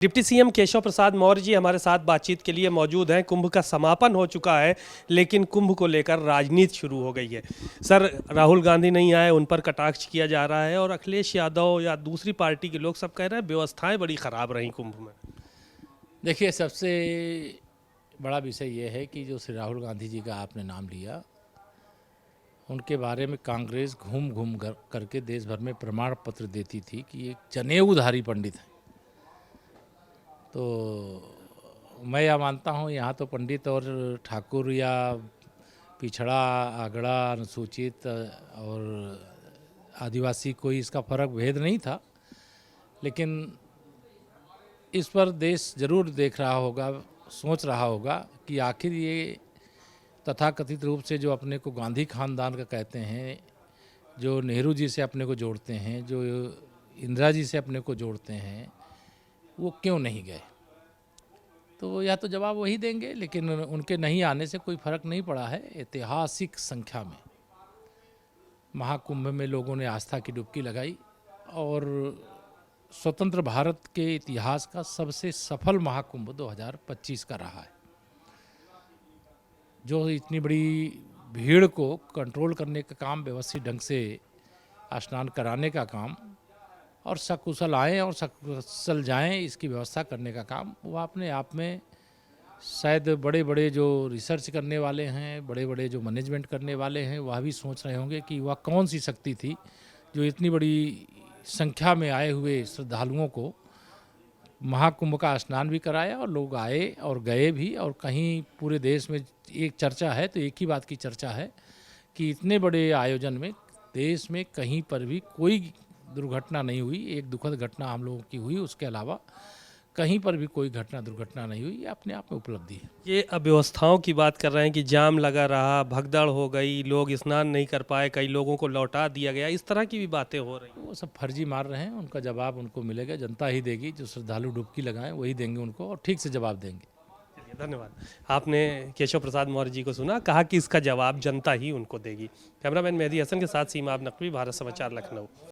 Deputy CM Keshav Prasad Maurya ji हमारे साथ बातचीत के लिए मौजूद हैं। कुंभ का समापन हो चुका है, लेकिन कुंभ को लेकर राजनीति शुरू हो गई है। सर, राहुल गांधी नहीं आए, उन पर कटाक्ष किया जा रहा है और अखिलेश यादव या दूसरी पार्टी के लोग सब कह रहे हैं व्यवस्थाएं बड़ी खराब रही कुंभ में। देखिए, सबसे बड़ा विषय ये है कि जो श्री राहुल गांधी जी का आपने नाम लिया, उनके बारे में कांग्रेस घूम घूम करके देश भर में प्रमाण पत्र देती थी कि एक जनेऊधारी पंडित है। तो मैं यह मानता हूँ, यहाँ तो पंडित और ठाकुर या पिछड़ा, आगड़ा, अनुसूचित और आदिवासी कोई इसका फर्क भेद नहीं था, लेकिन इस पर देश जरूर देख रहा होगा, सोच रहा होगा कि आखिर ये तथाकथित रूप से जो अपने को गांधी खानदान का कहते हैं, जो नेहरू जी से अपने को जोड़ते हैं, जो इंदिरा जी से अपने को जोड़ते हैं, वो क्यों नहीं गए। तो या तो जवाब वही देंगे, लेकिन उनके नहीं आने से कोई फर्क नहीं पड़ा है। ऐतिहासिक संख्या में महाकुंभ में लोगों ने आस्था की डुबकी लगाई और स्वतंत्र भारत के इतिहास का सबसे सफल महाकुंभ 2025 का रहा है। जो इतनी बड़ी भीड़ को कंट्रोल करने का काम, व्यवस्थित ढंग से स्नान कराने का काम और सकुशल आएँ और सकुशल जाएं, इसकी व्यवस्था करने का काम, वो अपने आप में शायद बड़े बड़े जो रिसर्च करने वाले हैं, बड़े बड़े जो मैनेजमेंट करने वाले हैं, वह भी सोच रहे होंगे कि वह कौन सी शक्ति थी जो इतनी बड़ी संख्या में आए हुए श्रद्धालुओं को महाकुंभ का स्नान भी कराया और लोग आए और गए भी। और कहीं पूरे देश में एक चर्चा है, तो एक ही बात की चर्चा है कि इतने बड़े आयोजन में देश में कहीं पर भी कोई दुर्घटना नहीं हुई। एक दुखद घटना हम लोगों की हुई, उसके अलावा कहीं पर भी कोई दुर्घटना नहीं हुई। ये अपने आप में उपलब्धि है। ये अव्यवस्थाओं की बात कर रहे हैं कि जाम लगा रहा, भगदड़ हो गई, लोग स्नान नहीं कर पाए, कई लोगों को लौटा दिया गया, इस तरह की भी बातें हो रही हैं। वो सब फर्जी मार रहे हैं, उनका जवाब उनको मिलेगा, जनता ही देगी। जो श्रद्धालु डुबकी लगाएं वही देंगे उनको, और ठीक से जवाब देंगे। चलिए, धन्यवाद। आपने केशव प्रसाद मौर्य जी को सुना, कहा कि इसका जवाब जनता ही उनको देगी। कैमरामैन मेहदी हसन के साथ सीमा नकवी, भारत समाचार, लखनऊ।